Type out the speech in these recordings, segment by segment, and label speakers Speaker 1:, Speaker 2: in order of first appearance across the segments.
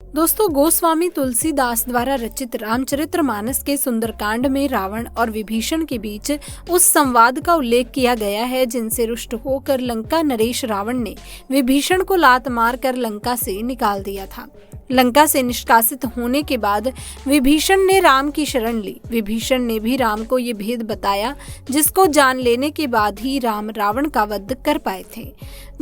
Speaker 1: दोस्तों, गोस्वामी तुलसीदास द्वारा रचित रामचरितमानस के सुंदरकांड में रावण और विभीषण के बीच उस संवाद का उल्लेख किया गया है जिनसे रुष्ट होकर लंका नरेश रावण ने विभीषण को लात मार कर लंका से निकाल दिया था। लंका से निष्कासित होने के बाद विभीषण ने राम की शरण ली। विभीषण ने भी राम को ये भेद बताया जिसको जान लेने के बाद ही राम रावण का वध कर पाए थे।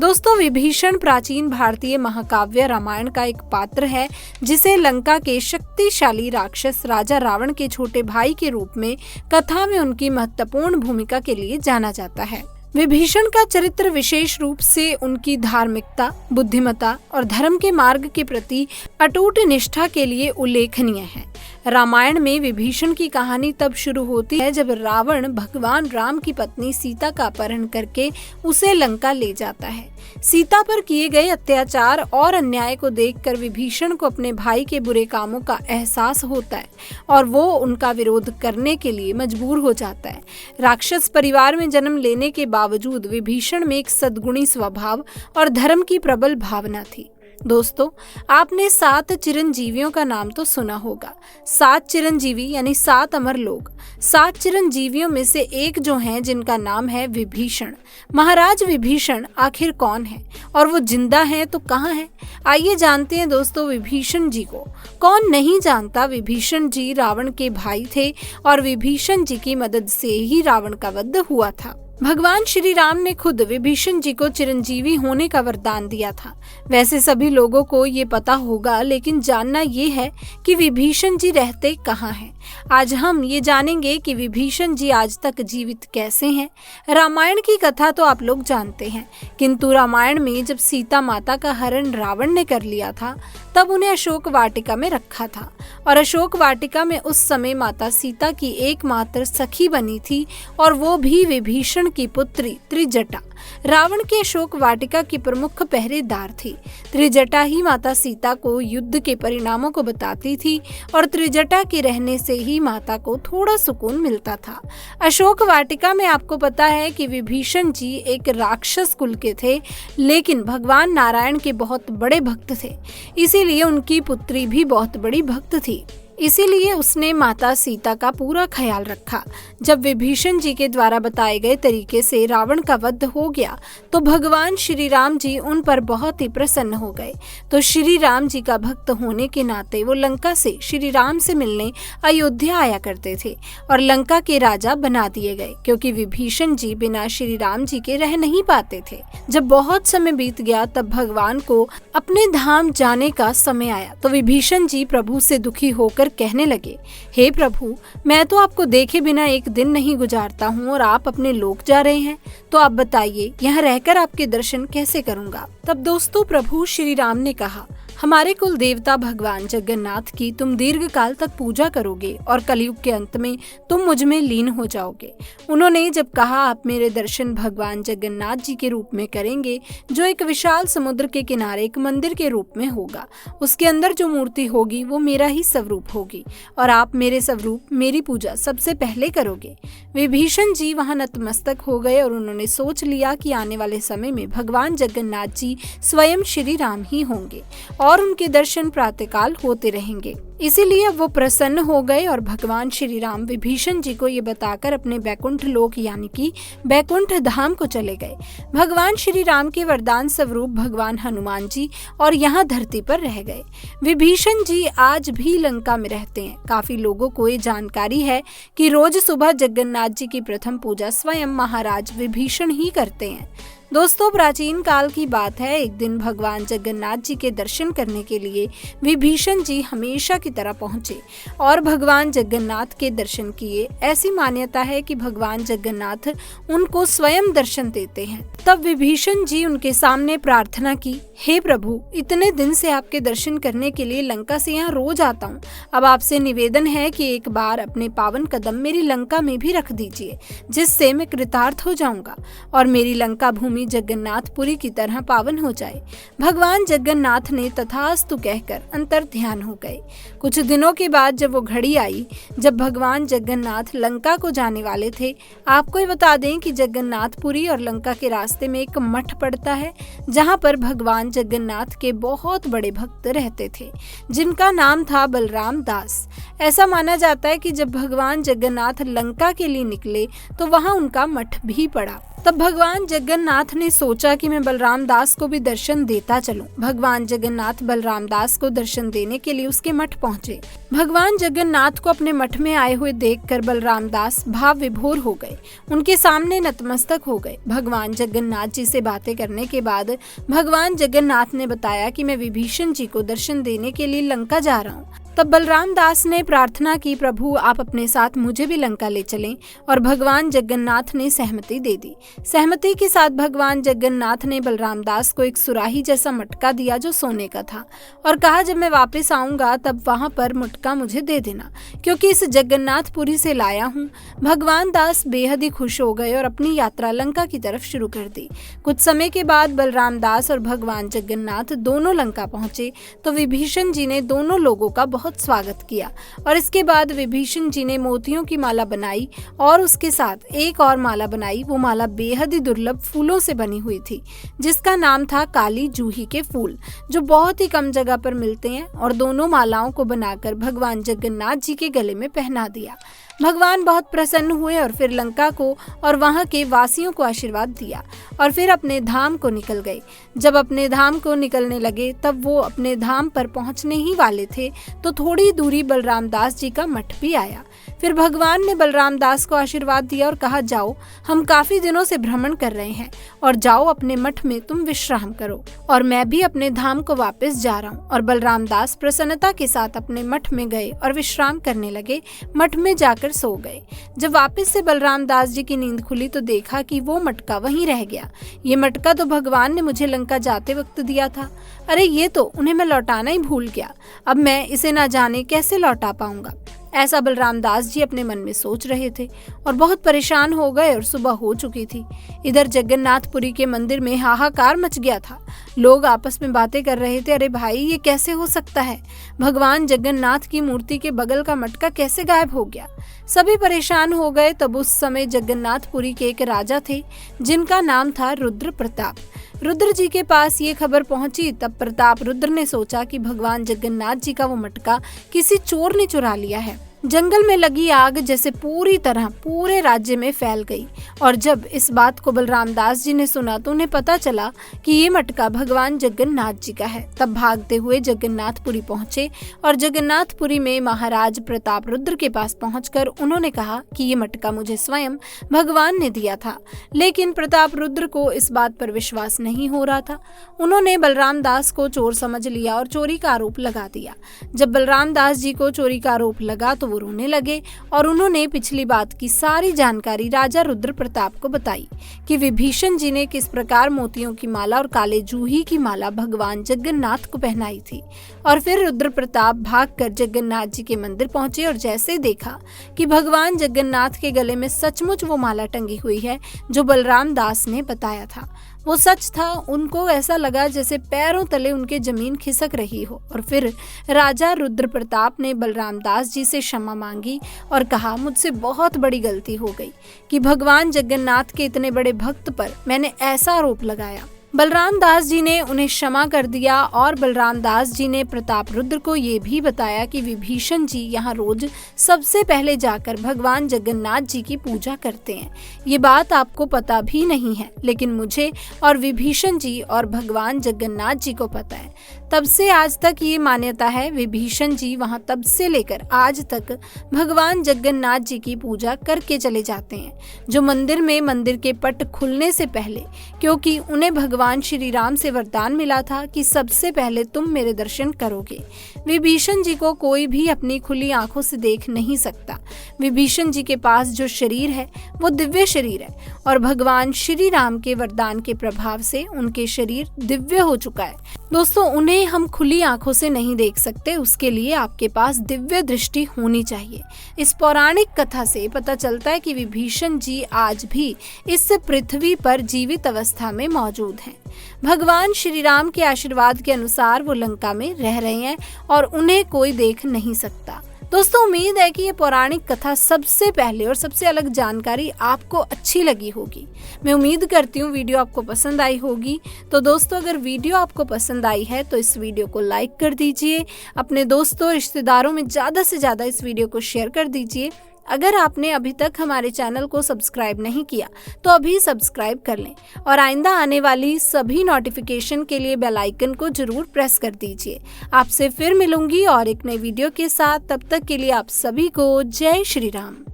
Speaker 1: दोस्तों, विभीषण प्राचीन भारतीय महाकाव्य रामायण का एक पात्र है जिसे लंका के शक्तिशाली राक्षस राजा रावण के छोटे भाई के रूप में कथा में उनकी महत्वपूर्ण भूमिका के लिए जाना जाता है। विभीषण का चरित्र विशेष रूप से उनकी धार्मिकता, बुद्धिमत्ता और धर्म के मार्ग के प्रति अटूट निष्ठा के लिए उल्लेखनीय है। रामायण में विभीषण की कहानी तब शुरू होती है जब रावण भगवान राम की पत्नी सीता का अपहरण करके उसे लंका ले जाता है। सीता पर किए गए अत्याचार और अन्याय को देखकर विभीषण को अपने भाई के बुरे कामों का एहसास होता है और वो उनका विरोध करने के लिए मजबूर हो जाता है। राक्षस परिवार में जन्म लेने के बावजूद विभीषण में एक सद्गुणी स्वभाव और धर्म की प्रबल भावना थी। दोस्तों, आपने 7 चिरंजीवियों का नाम तो सुना होगा। 7 चिरंजीवी यानी 7 अमर लोग। 7 चिरंजीवियों में से एक जो हैं जिनका नाम है विभीषण। महाराज विभीषण आखिर कौन है और वो जिंदा हैं तो कहाँ हैं? आइए जानते हैं दोस्तों विभीषण जी को। कौन नहीं जानता, विभीषण जी रावण के भाई थे और विभीषण जी की मदद से ही रावण का वध हुआ था। भगवान श्री राम ने खुद विभीषण जी को चिरंजीवी होने का वरदान दिया था। वैसे सभी लोगों को ये पता होगा, लेकिन जानना ये है कि विभीषण जी रहते कहाँ हैं। आज हम ये जानेंगे कि विभीषण जी आज तक जीवित कैसे हैं। रामायण की कथा तो आप लोग जानते हैं, किंतु रामायण में जब सीता माता का हरण रावण ने कर लिया था तब उन्हें अशोक वाटिका में रखा था और अशोक वाटिका में उस समय माता सीता की एकमात्र सखी बनी थी और वो भी विभीषण की पुत्री त्रिजटा रावण के अशोक वाटिका की प्रमुख पहरेदार थी। त्रिजटा ही माता सीता को युद्ध के परिणामों को बताती थी और त्रिजटा के रहने से ही माता को थोड़ा सुकून मिलता था। अशोक वाटिका में आपको पता है कि विभीषण जी एक राक्षस कुल के थे, लेकिन भगवान नारायण के बहुत बड़े भक्त थे, इसीलिए उनकी पुत्री भी बहुत बड़ी भक्त थी। इसीलिए उसने माता सीता का पूरा ख्याल रखा। जब विभीषण जी के द्वारा बताए गए तरीके से रावण का वध हो गया तो भगवान श्री राम जी उन पर बहुत ही प्रसन्न हो गए। तो श्री राम जी का भक्त होने के नाते वो लंका से श्री राम से मिलने अयोध्या आया करते थे और लंका के राजा बना दिए गए, क्योंकि विभीषण जी बिना श्री राम जी के रह नहीं पाते थे। जब बहुत समय बीत गया तब भगवान को अपने धाम जाने का समय आया तो विभीषण जी प्रभु से दुखी होकर कहने लगे, हे प्रभु, मैं तो आपको देखे बिना एक दिन नहीं गुजारता हूँ और आप अपने लोक जा रहे हैं, तो आप बताइए यहाँ रहकर आपके दर्शन कैसे करूँगा। तब दोस्तों प्रभु श्री राम ने कहा, हमारे कुल देवता भगवान जगन्नाथ की तुम दीर्घ काल तक पूजा करोगे और कलयुग के अंत में तुम मुझ में लीन हो जाओगे। उन्होंने जब कहा आप मेरे दर्शन भगवान जगन्नाथ जी के रूप में करेंगे, जो एक विशाल समुद्र के किनारे एक मंदिर के रूप में होगा, उसके अंदर जो मूर्ति होगी वो मेरा ही स्वरूप होगी और आप मेरे स्वरूप मेरी पूजा सबसे पहले करोगे। विभीषण जी वहां नतमस्तक हो गए और उन्होंने सोच लिया कि आने वाले समय में भगवान जगन्नाथ जी स्वयं श्री राम ही होंगे और उनके दर्शन प्रातःकाल होते रहेंगे। इसीलिए वो प्रसन्न हो गए और भगवान श्री राम विभीषण जी को ये बताकर अपने बैकुंठ लोक यानी कि बैकुंठ धाम को चले गए। भगवान श्री राम के वरदान स्वरूप भगवान हनुमान जी और यहाँ धरती पर रह गए। विभीषण जी आज भी लंका में रहते हैं। काफी लोगों को ये जानकारी है कि रोज सुबह जगन्नाथ जी की प्रथम पूजा स्वयं महाराज विभीषण ही करते हैं। दोस्तों, प्राचीन काल की बात है, एक दिन भगवान जगन्नाथ जी के दर्शन करने के लिए विभीषण जी हमेशा की तरह पहुंचे और भगवान जगन्नाथ के दर्शन किए। ऐसी मान्यता है कि भगवान जगन्नाथ उनको स्वयं दर्शन देते हैं। तब विभीषण जी उनके सामने प्रार्थना की, हे प्रभु, इतने दिन से आपके दर्शन करने के लिए लंका से यहाँ रोज आता हूँ। अब आपसे निवेदन है कि एक बार अपने पावन कदम मेरी लंका में भी रख दीजिए, जिससे मैं कृतार्थ हो जाऊंगा और मेरी लंका भूमि जगन्नाथपुरी की तरह पावन हो जाए। भगवान जगन्नाथ ने तथास्तु कहकर अंतर ध्यान हो गए। कुछ दिनों के बाद जब वो घड़ी आई जब भगवान जगन्नाथ लंका को जाने वाले थे, आपको ये बता दें कि जगन्नाथपुरी और लंका के रास्ते में एक मठ पड़ता है जहाँ पर भगवान जगन्नाथ के बहुत बड़े भक्त रहते थे जिनका नाम था बलराम दास। ऐसा माना जाता है कि जब भगवान जगन्नाथ लंका के लिए निकले तो वहाँ उनका मठ भी पड़ा। तब भगवान जगन्नाथ ने सोचा कि मैं बलराम दास को भी दर्शन देता चलूं। भगवान जगन्नाथ बलराम दास को दर्शन देने के लिए उसके मठ पहुंचे। भगवान जगन्नाथ को अपने मठ में आए हुए देखकर बलराम दास भाव विभोर हो गए, उनके सामने नतमस्तक हो गए। भगवान जगन्नाथ जी से बातें करने के बाद भगवान जगन्नाथ ने बताया कि मैं विभीषण जी को दर्शन देने के लिए लंका जा रहा हूँ। तब बलराम दास ने प्रार्थना की, प्रभु आप अपने साथ मुझे भी लंका ले चलें, और भगवान जगन्नाथ ने सहमति दे दी। सहमति के साथ भगवान जगन्नाथ ने बलराम दास को एक सुराही जैसा मटका दिया जो सोने का था और कहा जब मैं वापस आऊंगा तब वहां पर मटका मुझे दे देना क्योंकि इस जगन्नाथपुरी से लाया हूँ। भगवान दास बेहद ही खुश हो गए और अपनी यात्रा लंका की तरफ शुरू कर दी। कुछ समय के बाद बलराम दास और भगवान जगन्नाथ दोनों लंका पहुंचे तो विभीषण जी ने दोनों लोगों का बहुत स्वागत किया और इसके बाद विभीषण जी ने मोतियों की माला बनाई और उसके साथ एक और माला बनाई। वो माला बेहद ही दुर्लभ फूलों से बनी हुई थी जिसका नाम था काली जूही के फूल, जो बहुत ही कम जगह पर मिलते हैं, और दोनों मालाओं को बनाकर भगवान जगन्नाथ जी के गले में पहना दिया। भगवान बहुत प्रसन्न हुए और फिर लंका को और वहां के वासियों को आशीर्वाद दिया और फिर अपने धाम को निकल गए। जब अपने धाम को निकलने लगे तब वो अपने धाम पर पहुंचने ही वाले थे तो थोड़ी दूरी बलराम दास जी का मठ भी आया। फिर भगवान ने बलराम दास को आशीर्वाद दिया और कहा जाओ, हम काफी दिनों से भ्रमण कर रहे हैं और जाओ अपने मठ में तुम विश्राम करो और मैं भी अपने धाम को वापस जा रहा हूँ। और बलराम दास प्रसन्नता के साथ अपने मठ में गए और विश्राम करने लगे, मठ में जाकर सो गए। जब वापस से बलराम दास जी की नींद खुली तो देखा कि वो मटका वहीं रह गया। ये मटका तो भगवान ने मुझे लंका जाते वक्त दिया था। अरे ये तो उन्हें मैं लौटाना ही भूल गया, अब मैं इसे ना जाने कैसे लौटा पाऊंगा। ऐसा बलराम दास जी अपने मन में सोच रहे थे और बहुत परेशान हो गए और सुबह हो चुकी थी। इधर जगन्नाथपुरी के मंदिर में हाहाकार मच गया था। लोग आपस में बातें कर रहे थे, अरे भाई ये कैसे हो सकता है, भगवान जगन्नाथ की मूर्ति के बगल का मटका कैसे गायब हो गया। सभी परेशान हो गए। तब उस समय जगन्नाथपुरी के एक राजा थे जिनका नाम था रुद्र प्रताप। रुद्र जी के पास ये खबर पहुंची। तब प्रताप रुद्र ने सोचा कि भगवान जगन्नाथ जी का वो मटका किसी चोर ने चुरा लिया है। जंगल में लगी आग जैसे पूरी तरह पूरे राज्य में फैल गई और जब इस बात को बलराम दास जी ने सुना तो उन्हें पता चला कि ये मटका भगवान जगन्नाथ जी का है। तब भागते हुए जगन्नाथपुरी पहुंचे और जगन्नाथपुरी में महाराज प्रताप रुद्र के पहुंच पहुंचकर उन्होंने कहा कि ये मटका मुझे स्वयं भगवान ने दिया था। लेकिन प्रताप रुद्र को इस बात पर विश्वास नहीं हो रहा था। उन्होंने बलराम दास को चोर समझ लिया और चोरी का आरोप लगा दिया। जब बलराम दास जी को चोरी का आरोप लगा तो वो रोने लगे और उन्होंने पिछली बात की सारी जानकारी राजा रुद्र प्रताप को बताई कि विभीषण जी ने किस प्रकार मोतियों की माला और काले जूही की माला भगवान जगन्नाथ को पहनाई थी। और फिर रुद्र प्रताप भागकर जगन्नाथ जी के मंदिर पहुंचे और जैसे देखा कि भगवान जगन्नाथ के गले में सचमुच वो माला टंगी हुई है जो बलराम दास ने बताया था, वो सच था। उनको ऐसा लगा जैसे पैरों तले उनके जमीन खिसक रही हो। और फिर राजा रुद्र प्रताप ने बलराम दास जी से क्षमा मांगी और कहा मुझसे बहुत बड़ी गलती हो गई कि भगवान जगन्नाथ के इतने बड़े भक्त पर मैंने ऐसा आरोप लगाया। बलराम दास जी ने उन्हें क्षमा कर दिया और बलराम दास जी ने प्रताप रुद्र को ये भी बताया कि विभीषण जी यहाँ रोज सबसे पहले जाकर भगवान जगन्नाथ जी की पूजा करते हैं। ये बात आपको पता भी नहीं है लेकिन मुझे और विभीषण जी और भगवान जगन्नाथ जी को पता है। तब से आज तक ये मान्यता है विभीषण जी वहाँ तब से लेकर आज तक भगवान जगन्नाथ जी की पूजा करके चले जाते हैं, जो मंदिर के पट खुलने से पहले, क्योंकि उन्हें भगवान श्री राम से वरदान मिला था कि सबसे पहले तुम मेरे दर्शन करोगे। विभीषण जी को कोई भी अपनी खुली आंखों से देख नहीं सकता। विभीषण जी के पास जो शरीर है वो दिव्य शरीर है और भगवान श्री राम के वरदान के प्रभाव से उनके शरीर दिव्य हो चुका है। दोस्तों, उन्हें हम खुली आंखों से नहीं देख सकते, उसके लिए आपके पास दिव्य दृष्टि होनी चाहिए। इस पौराणिक कथा से पता चलता है कि विभीषण जी आज भी इस पृथ्वी पर जीवित अवस्था में मौजूद हैं। भगवान श्री राम के आशीर्वाद के अनुसार वो लंका में रह रहे हैं और उन्हें कोई देख नहीं सकता। दोस्तों, उम्मीद है कि ये पौराणिक कथा सबसे पहले और सबसे अलग जानकारी आपको अच्छी लगी होगी। मैं उम्मीद करती हूँ वीडियो आपको पसंद आई होगी। तो दोस्तों, अगर वीडियो आपको पसंद आई है तो इस वीडियो को लाइक कर दीजिए, अपने दोस्तों रिश्तेदारों में ज़्यादा से ज़्यादा इस वीडियो को शेयर कर दीजिए। अगर आपने अभी तक हमारे चैनल को सब्सक्राइब नहीं किया तो अभी सब्सक्राइब कर लें और आइंदा आने वाली सभी नोटिफिकेशन के लिए बेल आइकन को जरूर प्रेस कर दीजिए। आपसे फिर मिलूंगी और एक नई वीडियो के साथ। तब तक के लिए आप सभी को जय श्री राम।